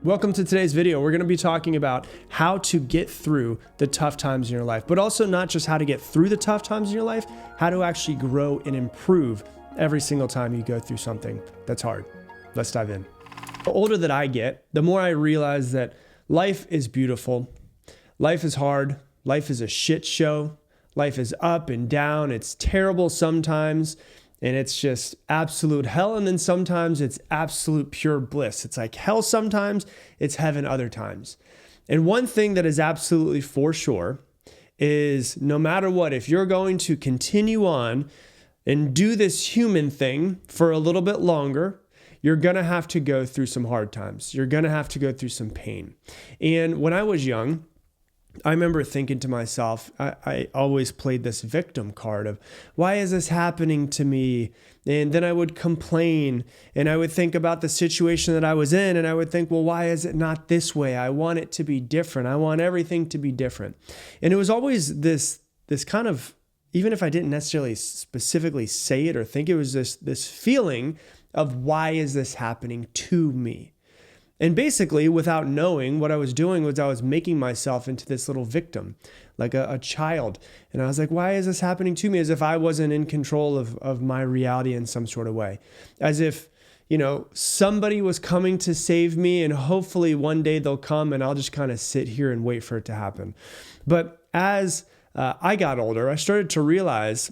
Welcome to today's video. We're going to be talking about how to get through the tough times in your life, but also not just how to get through the tough times in your life, how to actually grow and improve every single time you go through something that's hard. Let's dive in. The older that I get, the more I realize that life is beautiful. Life is hard. Life is a shit show. Life is up and down. It's terrible sometimes. And it's just absolute hell. And then sometimes it's absolute pure bliss. It's like hell sometimes, it's heaven other times. And one thing that is absolutely for sure is no matter what, if you're going to continue on and do this human thing for a little bit longer, you're going to have to go through some hard times. You're going to have to go through some pain. And when I was young, I remember thinking to myself, I always played this victim card of, why is this happening to me? And then I would complain and I would think about the situation that I was in and I would think, well, why is it not this way? I want it to be different. I want everything to be different. And it was always this kind of, even if I didn't necessarily specifically say it or think, it was this feeling of, why is this happening to me? And basically, without knowing, what I was doing was I was making myself into this little victim, like a child. And I was like, why is this happening to me? As if I wasn't in control of my reality in some sort of way. As if, somebody was coming to save me and hopefully one day they'll come and I'll just kind of sit here and wait for it to happen. But as I got older, I started to realize,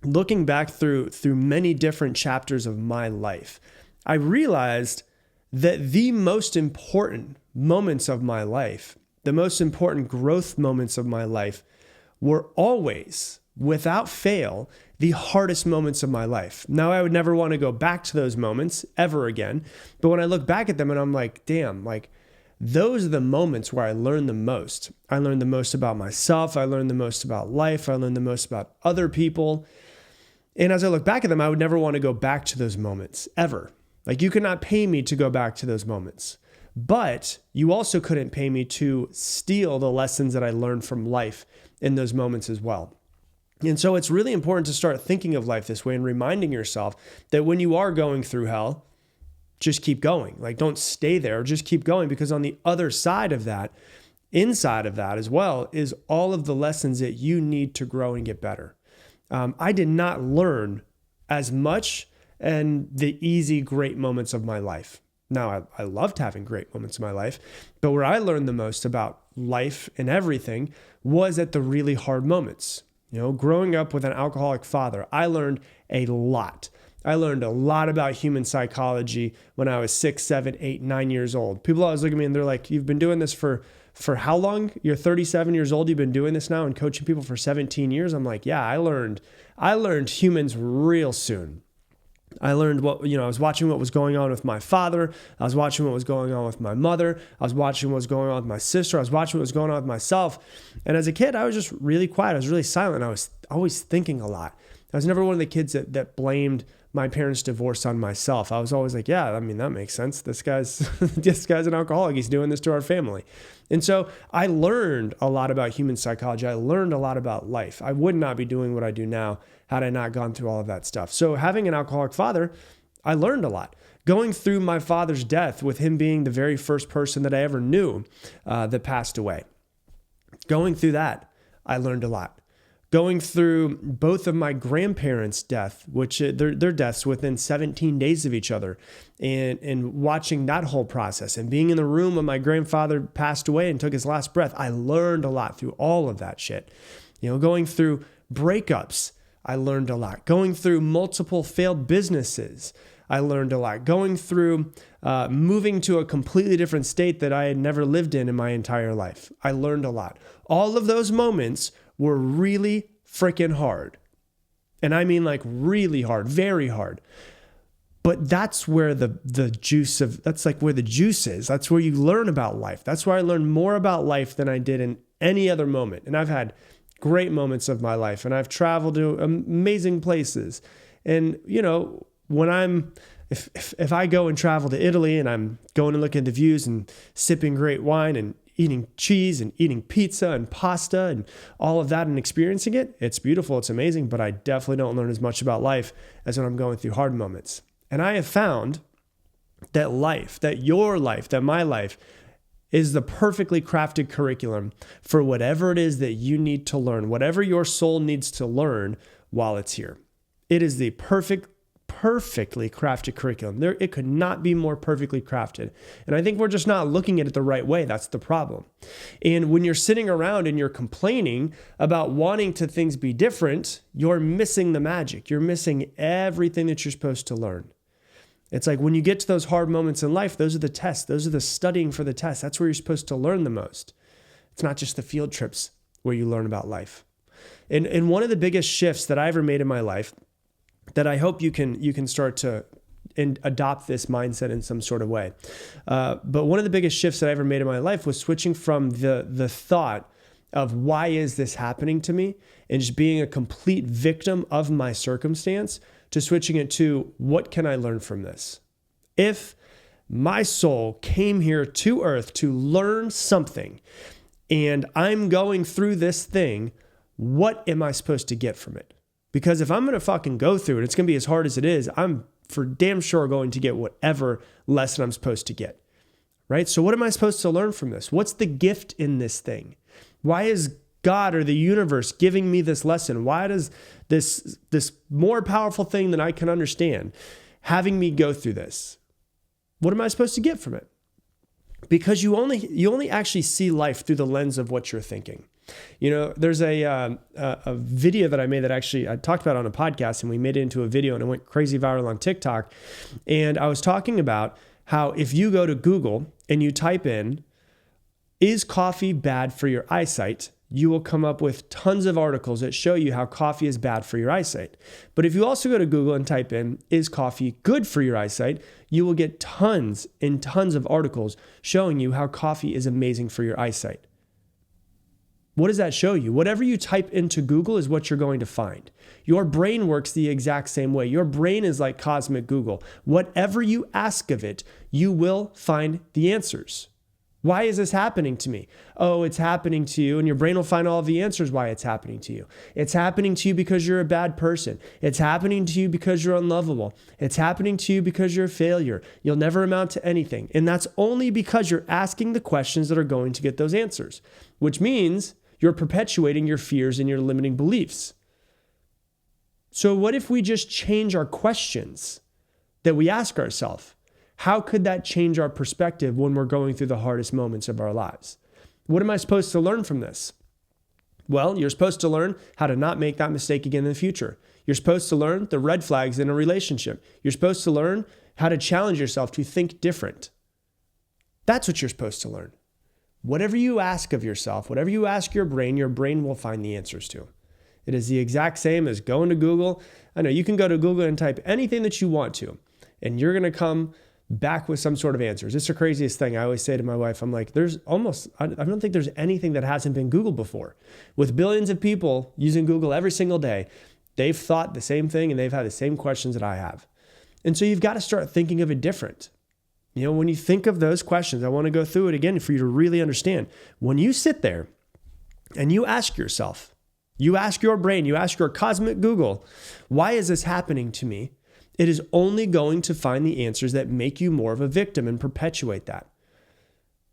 looking back through many different chapters of my life, I realized that the most important moments of my life, the most important growth moments of my life, were always, without fail, the hardest moments of my life. Now, I would never want to go back to those moments ever again. But when I look back at them and I'm like, damn, those are the moments where I learned the most. I learned the most about myself. I learned the most about life. I learned the most about other people. And as I look back at them, I would never want to go back to those moments ever. You could not pay me to go back to those moments, but you also couldn't pay me to steal the lessons that I learned from life in those moments as well. And so it's really important to start thinking of life this way and reminding yourself that when you are going through hell, just keep going. Don't stay there, just keep going, because on the other side of that, inside of that as well, is all of the lessons that you need to grow and get better. I did not learn as much and the easy, great moments of my life. Now, I loved having great moments in my life, but where I learned the most about life and everything was at the really hard moments. Growing up with an alcoholic father, I learned a lot. I learned a lot about human psychology when I was 6, 7, 8, 9 years old. People always look at me and they're like, you've been doing this for how long? You're 37 years old. You've been doing this now and coaching people for 17 years. I'm like, yeah, I learned humans real soon. I learned I was watching what was going on with my father. I was watching what was going on with my mother. I was watching what was going on with my sister. I was watching what was going on with myself. And as a kid, I was just really quiet. I was really silent. I was always thinking a lot. I was never one of the kids that blamed my parents' divorce on myself. I was always like, yeah, that makes sense. This guy's an alcoholic. He's doing this to our family. And so I learned a lot about human psychology. I learned a lot about life. I would not be doing what I do now had I not gone through all of that stuff. So having an alcoholic father, I learned a lot. Going through my father's death, with him being the very first person that I ever knew that passed away. Going through that, I learned a lot. Going through both of my grandparents' death, which their deaths within 17 days of each other, and watching that whole process and being in the room when my grandfather passed away and took his last breath, I learned a lot through all of that shit. Going through breakups, I learned a lot. Going through multiple failed businesses, I learned a lot. Going through moving to a completely different state that I had never lived in my entire life, I learned a lot. All of those moments were really freaking hard. And I mean really hard, very hard. But that's where the juice is. That's where you learn about life. That's where I learned more about life than I did in any other moment. And I've had great moments of my life and I've traveled to amazing places. And, when if I go and travel to Italy and I'm going and looking at the views and sipping great wine and eating cheese and eating pizza and pasta and all of that and experiencing it, it's beautiful, it's amazing, but I definitely don't learn as much about life as when I'm going through hard moments. And I have found that your life, that my life is the perfectly crafted curriculum for whatever it is that you need to learn, whatever your soul needs to learn while it's here. It is the perfectly crafted curriculum. It could not be more perfectly crafted. And I think we're just not looking at it the right way. That's the problem. And when you're sitting around and you're complaining about wanting to things be different, you're missing the magic. You're missing everything that you're supposed to learn. It's like when you get to those hard moments in life, those are the tests. Those are the studying for the tests. That's where you're supposed to learn the most. It's not just the field trips where you learn about life. And one of the biggest shifts that I ever made in my life that I hope you can start to adopt this mindset in some sort of way. But one of the biggest shifts that I ever made in my life was switching from the thought of why is this happening to me and just being a complete victim of my circumstance to switching it to what can I learn from this? If my soul came here to earth to learn something and I'm going through this thing, what am I supposed to get from it? Because if I'm going to fucking go through it, it's going to be as hard as it is. I'm for damn sure going to get whatever lesson I'm supposed to get, right? So what am I supposed to learn from this? What's the gift in this thing? Why is God or the universe giving me this lesson? Why does this more powerful thing than I can understand having me go through this? What am I supposed to get from it? Because you only actually see life through the lens of what you're thinking. You know, there's a video that I made that actually I talked about on a podcast, and we made it into a video and it went crazy viral on TikTok. And I was talking about how if you go to Google and you type in, "Is coffee bad for your eyesight?" you will come up with tons of articles that show you how coffee is bad for your eyesight. But if you also go to Google and type in, "Is coffee good for your eyesight?" you will get tons and tons of articles showing you how coffee is amazing for your eyesight. What does that show you? Whatever you type into Google is what you're going to find. Your brain works the exact same way. Your brain is like cosmic Google. Whatever you ask of it, you will find the answers. Why is this happening to me? Oh, it's happening to you, and your brain will find all of the answers why it's happening to you. It's happening to you because you're a bad person. It's happening to you because you're unlovable. It's happening to you because you're a failure. You'll never amount to anything. And that's only because you're asking the questions that are going to get those answers, which means you're perpetuating your fears and your limiting beliefs. So what if we just change our questions that we ask ourselves? How could that change our perspective when we're going through the hardest moments of our lives? What am I supposed to learn from this? Well, you're supposed to learn how to not make that mistake again in the future. You're supposed to learn the red flags in a relationship. You're supposed to learn how to challenge yourself to think different. That's what you're supposed to learn. Whatever you ask of yourself, whatever you ask your brain will find the answers to. It is the exact same as going to Google. I know you can go to Google and type anything that you want to, and you're going to come back with some sort of answers. It's the craziest thing. I always say to my wife, I'm like, I don't think there's anything that hasn't been Googled before. With billions of people using Google every single day, they've thought the same thing and they've had the same questions that I have. And so you've got to start thinking of it different. You know, when you think of those questions, I want to go through it again for you to really understand. When you sit there and you ask yourself, you ask your brain, you ask your cosmic Google, why is this happening to me? It is only going to find the answers that make you more of a victim and perpetuate that.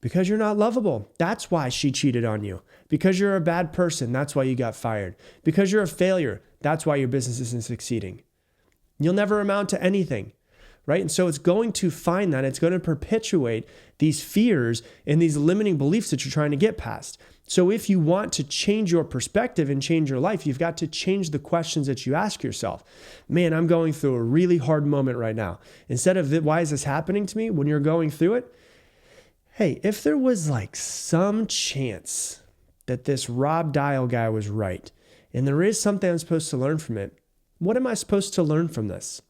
Because you're not lovable. That's why she cheated on you. Because you're a bad person. That's why you got fired. Because you're a failure. That's why your business isn't succeeding. You'll never amount to anything, right? And so it's going to find that. It's going to perpetuate these fears and these limiting beliefs that you're trying to get past. So if you want to change your perspective and change your life, you've got to change the questions that you ask yourself. Man, I'm going through a really hard moment right now. Instead of why is this happening to me? When you're going through it, hey, if there was like some chance that this Rob Dial guy was right, and there is something I'm supposed to learn from it, what am I supposed to learn from this?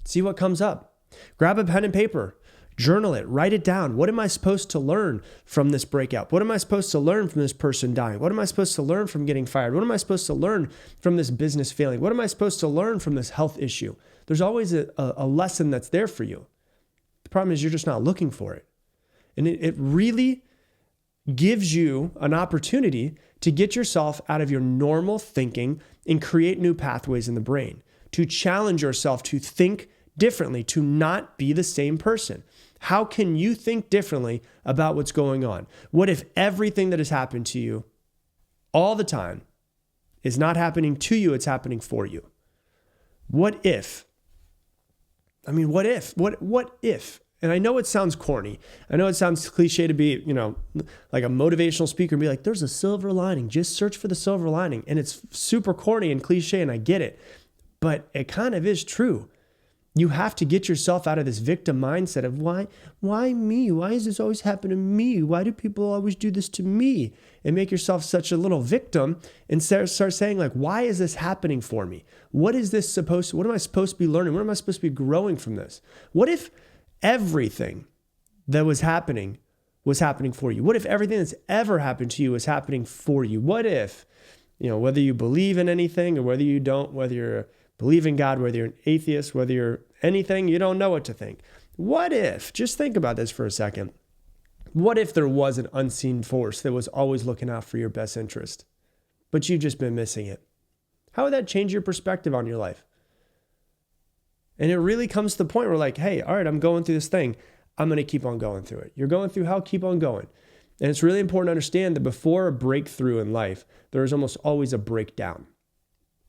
See what comes up. Grab a pen and paper. Journal it, write it down. What am I supposed to learn from this breakup? What am I supposed to learn from this person dying? What am I supposed to learn from getting fired? What am I supposed to learn from this business failing? What am I supposed to learn from this health issue? There's always a lesson that's there for you. The problem is you're just not looking for it. And it really gives you an opportunity to get yourself out of your normal thinking and create new pathways in the brain, to challenge yourself to think differently, to not be the same person? How can you think differently about what's going on? What if everything that has happened to you all the time is not happening to you, it's happening for you? What if? I mean, what if? What if? And I know it sounds corny. I know it sounds cliche to be, like a motivational speaker and be like, there's a silver lining. Just search for the silver lining. And it's super corny and cliche, and I get it. But it kind of is true. You have to get yourself out of this victim mindset of why me? Why does this always happen to me? Why do people always do this to me? And make yourself such a little victim and start saying like, why is this happening for me? What am I supposed to be learning? What am I supposed to be growing from this? What if everything that was happening for you? What if everything that's ever happened to you was happening for you? What if, whether you believe in anything or whether you don't, whether you're believe in God, whether you're an atheist, whether you're anything, you don't know what to think. What if, just think about this for a second. What if there was an unseen force that was always looking out for your best interest, but you've just been missing it? How would that change your perspective on your life? And it really comes to the point where like, hey, all right, I'm going through this thing. I'm going to keep on going through it. You're going through hell, keep on going. And it's really important to understand that before a breakthrough in life, there is almost always a breakdown.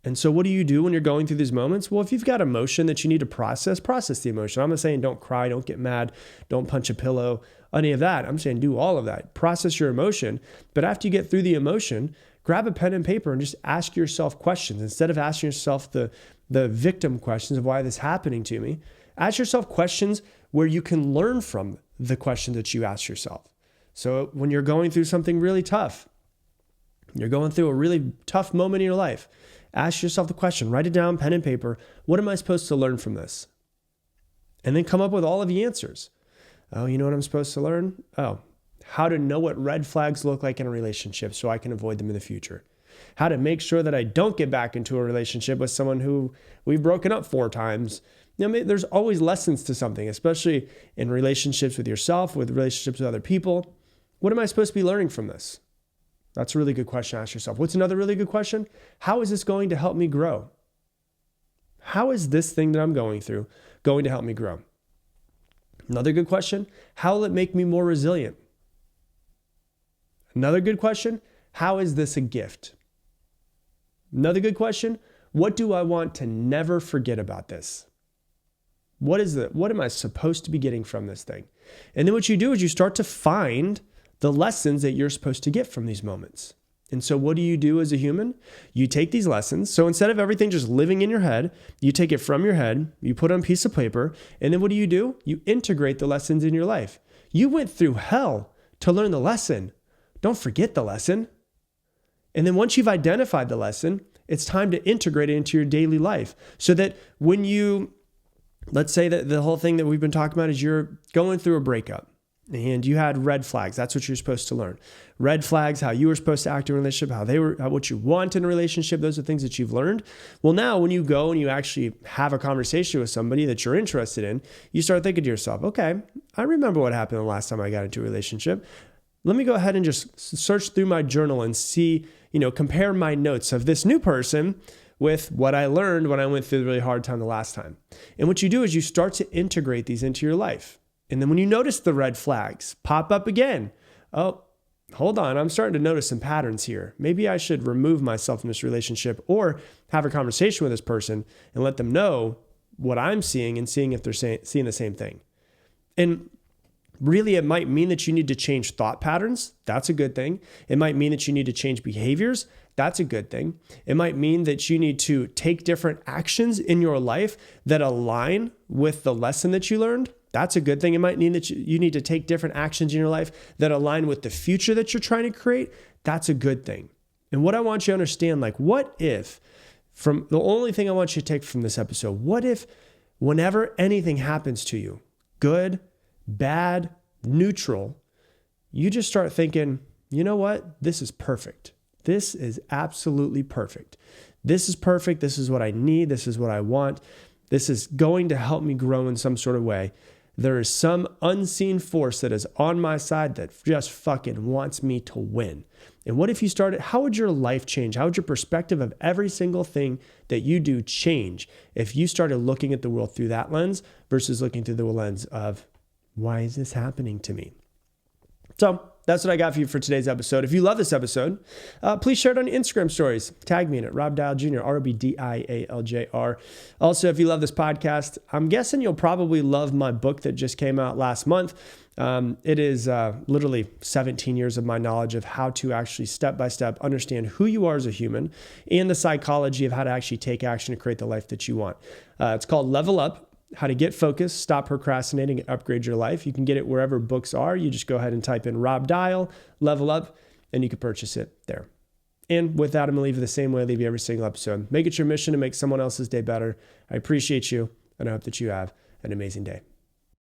And so what do you do when you're going through these moments? Well, if you've got emotion that you need to process the emotion. I'm not saying don't cry, don't get mad, don't punch a pillow, any of that. I'm saying do all of that. Process your emotion. But after you get through the emotion, grab a pen and paper and just ask yourself questions. Instead of asking yourself the victim questions of why this is happening to me, ask yourself questions where you can learn from the question that you ask yourself. So when you're going through something really tough, you're going through a really tough moment in your life, ask yourself the question, write it down, pen and paper. What am I supposed to learn from this? And then come up with all of the answers. Oh, you know what I'm supposed to learn? Oh, how to know what red flags look like in a relationship so I can avoid them in the future. How to make sure that I don't get back into a relationship with someone who we've broken up 4 times. There's always lessons to something, especially in relationships with yourself, with relationships with other people. What am I supposed to be learning from this? That's a really good question to ask yourself. What's another really good question? How is this going to help me grow? How is this thing that I'm going through going to help me grow? Another good question, how will it make me more resilient? Another good question, how is this a gift? Another good question, what do I want to never forget about this? What am I supposed to be getting from this thing? And then what you do is you start to find the lessons that you're supposed to get from these moments. And so what do you do as a human? You take these lessons. So instead of everything just living in your head, you take it from your head, you put it on a piece of paper, and then what do? You integrate the lessons in your life. You went through hell to learn the lesson. Don't forget the lesson. And then once you've identified the lesson, it's time to integrate it into your daily life so that when let's say that the whole thing that we've been talking about is you're going through a breakup. And you had red flags. That's what you're supposed to learn. Red flags, how you were supposed to act in a relationship, what you want in a relationship. Those are things that you've learned. Well, now when you go and you actually have a conversation with somebody that you're interested in, you start thinking to yourself, okay, I remember what happened the last time I got into a relationship. Let me go ahead and just search through my journal and see, compare my notes of this new person with what I learned when I went through the really hard time the last time. And what you do is you start to integrate these into your life. And then when you notice the red flags pop up again, oh, hold on, I'm starting to notice some patterns here. Maybe I should remove myself from this relationship or have a conversation with this person and let them know what I'm seeing and seeing if they're seeing the same thing. And really, it might mean that you need to change thought patterns. That's a good thing. It might mean that you need to change behaviors. That's a good thing. It might mean that you need to take different actions in your life that align with the lesson that you learned. That's a good thing. It might mean that you need to take different actions in your life that align with the future that you're trying to create. That's a good thing. And what I want you to understand, what if, from the only thing I want you to take from this episode, what if whenever anything happens to you, good, bad, neutral, you just start thinking, you know what? This is perfect. This is absolutely perfect. This is perfect. This is what I need. This is what I want. This is going to help me grow in some sort of way. There is some unseen force that is on my side that just fucking wants me to win. And what if you started, how would your life change? How would your perspective of every single thing that you do change if you started looking at the world through that lens versus looking through the lens of, why is this happening to me? So that's what I got for you for today's episode. If you love this episode, please share it on your Instagram stories. Tag me in it, Rob Dial Jr., ROBDIALJR. Also, if you love this podcast, I'm guessing you'll probably love my book that just came out last month. It is literally 17 years of my knowledge of how to actually step-by-step understand who you are as a human and the psychology of how to actually take action to create the life that you want. It's called Level Up. How to get focused, stop procrastinating, and upgrade your life. You can get it wherever books are. You just go ahead and type in Rob Dial, Level Up, and you can purchase it there. And with that, I'm going to leave you the same way I leave you every single episode. Make it your mission to make someone else's day better. I appreciate you, and I hope that you have an amazing day.